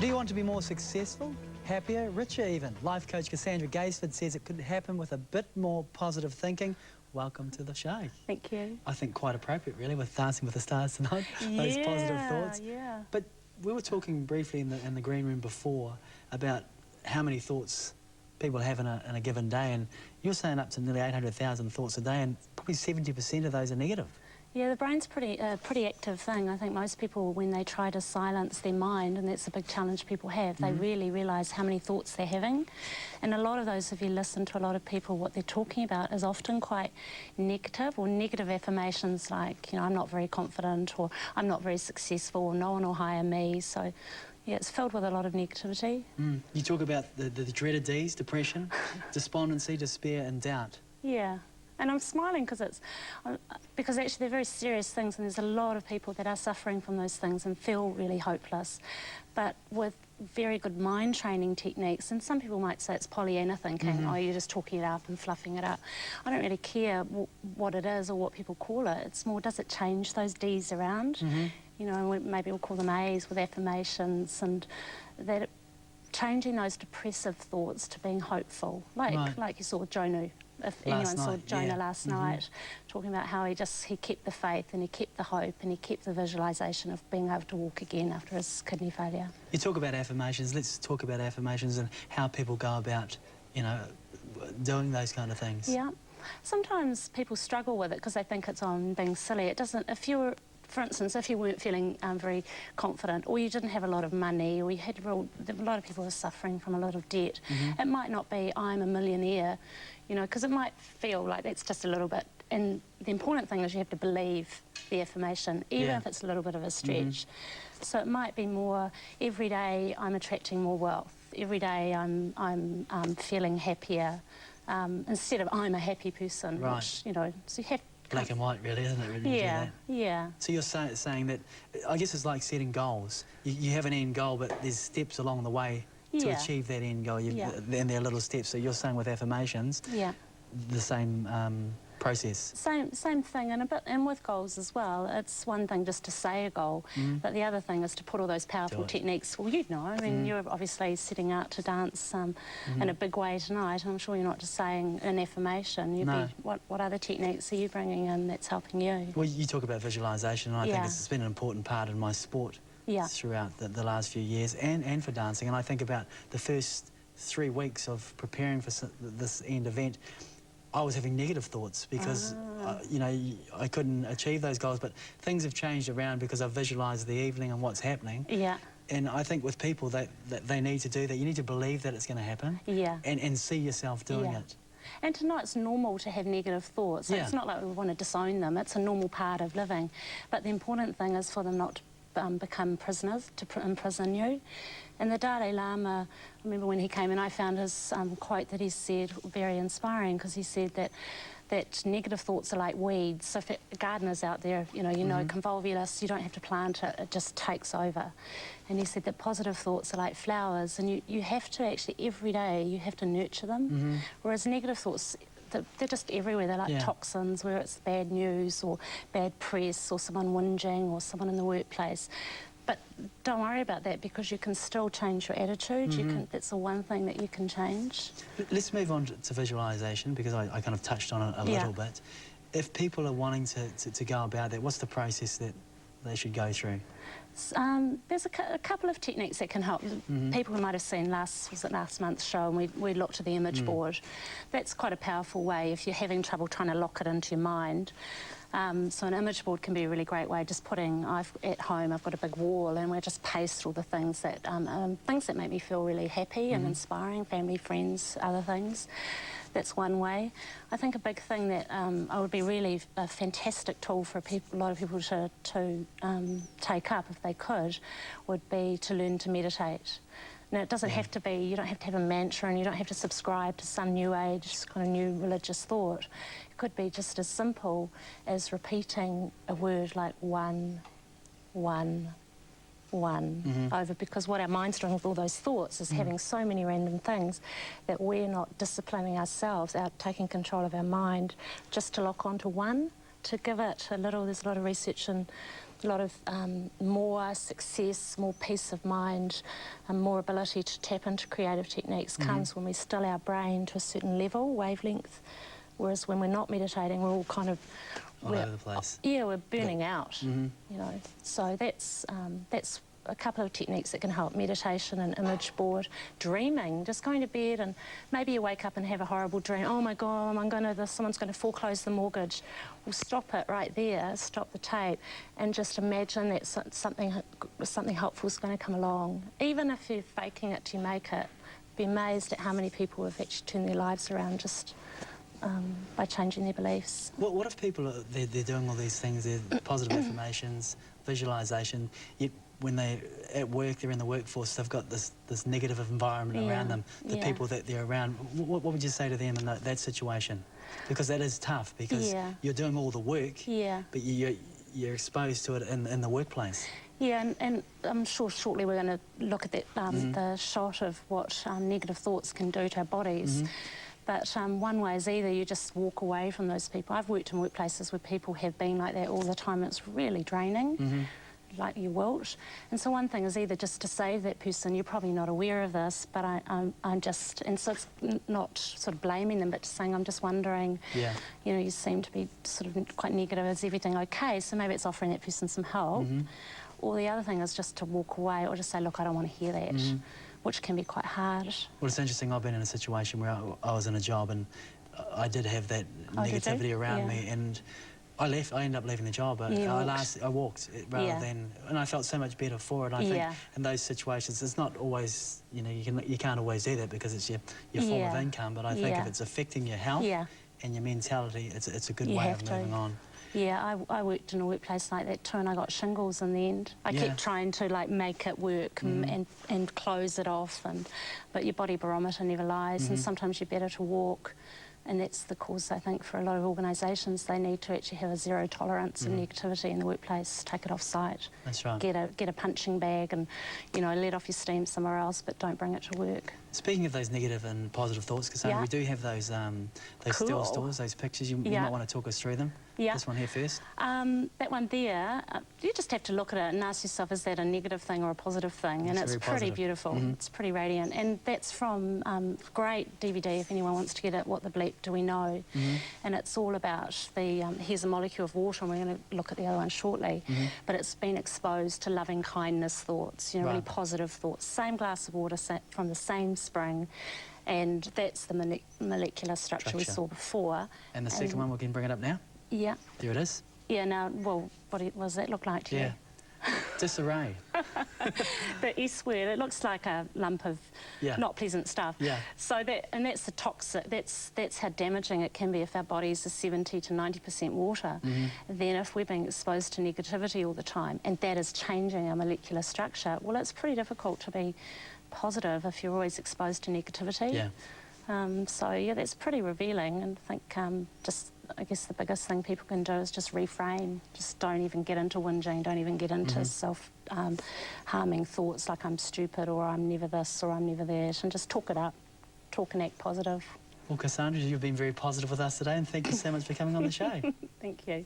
Do you want to be more successful, happier, richer even? Life coach Cassandra Gaisford says it could happen with a bit more positive thinking. Welcome to the show. Thank you. I think quite appropriate, really, with Dancing with the Stars tonight. Those positive thoughts. Yeah. But we were talking briefly in the green room before about how many thoughts people have in a given day, and you're saying up to nearly 800,000 thoughts a day, and probably 70% of those are negative. Yeah, the brain's pretty active thing. I think most people, when they try to silence their mind, and that's a big challenge people have, they really realise how many thoughts they're having. And a lot of those, if you listen to a lot of people, what they're talking about is often quite negative, or negative affirmations like, you know, I'm not very confident, or I'm not very successful, or no one will hire me. So, yeah, it's filled with a lot of negativity. You talk about the dreaded Ds, depression, despondency, despair and doubt. Yeah. And I'm smiling because actually they're very serious things, and there's a lot of people that are suffering from those things and feel really hopeless. But with very good mind training techniques, and some people might say it's Pollyanna thinking, oh, you're just talking it up and fluffing it up. I don't really care what it is or what people call it. It's more, does it change those Ds around? You know, maybe we'll call them As with affirmations, and that changing those depressive thoughts to being hopeful, like you saw with Jonu. If anyone saw Jonah last night, talking about how he kept the faith and he kept the hope and he kept the visualisation of being able to walk again after his kidney failure. You talk about affirmations. Let's talk about affirmations and how people go about, you know, doing those kind of things. Yeah. Sometimes people struggle with it because they think it's on being silly. It doesn't. If you were, for instance, if you weren't feeling very confident, or you didn't have a lot of money, or you had a lot of people were suffering from a lot of debt, it might not be I'm a millionaire, you know, because it might feel like that's just a little bit. And the important thing is you have to believe the affirmation, even if it's a little bit of a stretch. So it might be more, every day I'm attracting more wealth. Every day I'm feeling happier, instead of I'm a happy person. Right. Which, you know, so you have. Black and white, really, isn't it? Really, yeah. So you're saying that, I guess it's like setting goals. You have an end goal, but there's steps along the way to achieve that end goal. And there are little steps. So you're saying with affirmations, the same process. Same thing, and with goals as well. It's one thing just to say a goal, but the other thing is to put all those powerful techniques. Well, you know, I mean, you're obviously setting out to dance in a big way tonight. I'm sure you're not just saying an affirmation. What other techniques are you bringing in that's helping you? Well, you talk about visualisation, and I think it's been an important part in my sport throughout the last few years, and for dancing. And I think about the first 3 weeks of preparing for this end event, I was having negative thoughts because, you know, I couldn't achieve those goals, but things have changed around because I've visualised the evening and what's happening. And I think with people that they need to do that, you need to believe that it's going to happen and see yourself doing it. And to know it's normal to have negative thoughts. So it's not like we want to disown them. It's a normal part of living. But the important thing is for them not to become prisoners, to imprison you. And the Dalai Lama, I remember when he came in, I found his quote that he said very inspiring, because he said that negative thoughts are like weeds. So if gardeners out there, you know convolvulus, you don't have to plant it, it just takes over. And he said that positive thoughts are like flowers, and you have to actually, every day, you have to nurture them. Whereas negative thoughts, they're just everywhere. They're like toxins, where it's bad news or bad press or someone whinging or someone in the workplace. But don't worry about that, because you can still change your attitude. That's the one thing that you can change. Let's move on to visualisation, because I kind of touched on it a little bit. If people are wanting to go about that, what's the process that they should go through? There's a couple of techniques that can help. People who might have seen last month's show, and we looked at the image board. That's quite a powerful way if you're having trouble trying to lock it into your mind. So an image board can be a really great way. Just putting, at home I've got a big wall, and we just paste all the things that make me feel really happy and inspiring, family, friends, other things. That's one way. I think a big thing that would be really a fantastic tool for a lot of people to take up, if they could, would be to learn to meditate. Now, it doesn't have to be, you don't have to have a mantra, and you don't have to subscribe to some new age kind of new religious thought. It could be just as simple as repeating a word like one, over, because what our mind's doing with all those thoughts is having so many random things that we're not disciplining ourselves, out taking control of our mind, just to lock onto one, to give it a little. There's a lot of research in A lot of more success, more peace of mind, and more ability to tap into creative techniques comes when we still our brain to a certain level, wavelength, whereas when we're not meditating, we're all kind of... all over the place. Yeah, we're burning out, you know. So that's a couple of techniques that can help: meditation and image board, dreaming, just going to bed and maybe you wake up and have a horrible dream. Oh my God, someone's going to foreclose the mortgage. Well, stop it right there, stop the tape, and just imagine that something helpful is going to come along. Even if you're faking it till you make it, be amazed at how many people have actually turned their lives around just by changing their beliefs. What if people they're doing all these things, they're positive affirmations, visualisation, yet when they're at work, they're in the workforce, they've got this negative environment around them, the people that they're around. What would you say to them in that situation? Because that is tough, because you're doing all the work, but you're exposed to it in the workplace. Yeah, and I'm sure shortly we're going to look at that, the shot of what negative thoughts can do to our bodies. But one way is either you just walk away from those people. I've worked in workplaces where people have been like that all the time, and it's really draining, like you wilt. And so one thing is either just to save that person. You're probably not aware of this, but I'm just, and so it's not sort of blaming them, but just saying, I'm just wondering, you know, you seem to be sort of quite negative, is everything okay? So maybe it's offering that person some help. Or the other thing is just to walk away or just say, look, I don't want to hear that. Which can be quite hard. Well, it's interesting, I've been in a situation where I was in a job and I did have that negativity around me, and I ended up leaving the job, but I walked rather than, and I felt so much better for it. I think in those situations, it's not always, you know, you can't always do that because it's your form of income, but I think if it's affecting your health and your mentality, it's a good way of moving on. Yeah, I worked in a workplace like that too, and I got shingles in the end. I kept trying to like make it work and close it off, but your body barometer never lies, and sometimes you're better to walk. And that's the cause, I think, for a lot of organisations. They need to actually have a zero tolerance of negativity in the workplace. Take it off site. That's right. Get a punching bag and, you know, let off your steam somewhere else, but don't bring it to work. Speaking of those negative and positive thoughts, Cassandra, we do have those still stores, those pictures. You might want to talk us through them. This one here first. That one there, you just have to look at it and ask yourself, is that a negative thing or a positive thing? And it's pretty beautiful. It's pretty radiant. And that's from great DVD, if anyone wants to get it, What the Bleep Do We Know? And it's all about the, here's a molecule of water, and we're going to look at the other one shortly. But it's been exposed to loving kindness thoughts, you know, really positive thoughts. Same glass of water from the same spring. And that's the molecular structure we saw before. And the second one, we can bring it up now? Yeah. There it is. Yeah, now, well, what does that look like to you? Disarray. The S word, it looks like a lump of not pleasant stuff. So that's the toxic, that's how damaging it can be if our bodies are 70 to 90% water. Then if we're being exposed to negativity all the time, and that is changing our molecular structure, well, it's pretty difficult to be positive if you're always exposed to negativity. So yeah, that's pretty revealing, and I think I guess the biggest thing people can do is just reframe. Just don't even get into whinging, don't even get into self-harming thoughts like I'm stupid or I'm never this or I'm never that, and just talk it up, talk and act positive. Well, Cassandra, you've been very positive with us today, and thank you so much for coming on the show. Thank you.